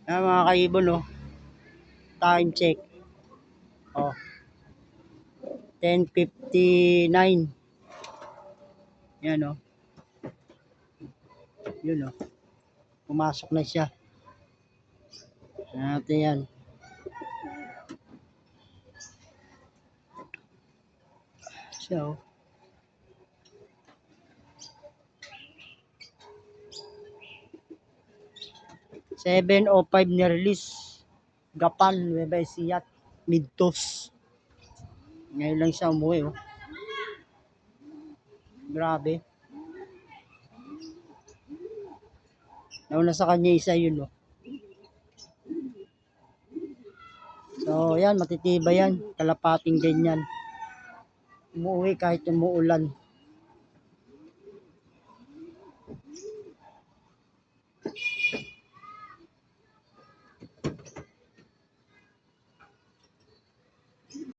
Ayan mga kaibon, oh. Time check. Oh, 10:59. Yan, oh. Yun, oh. Pumasok na siya. Natin yan. Siya, oh. Seven o 5 na release. Gapan, Nueva Ecija, Midtos. Ngayon lang siya umuwi, oh. Grabe. Nauna sa kanya isa yun, oh. So, yan, matitibay yan. Kalapating ganyan. Umuwi kahit umuulan.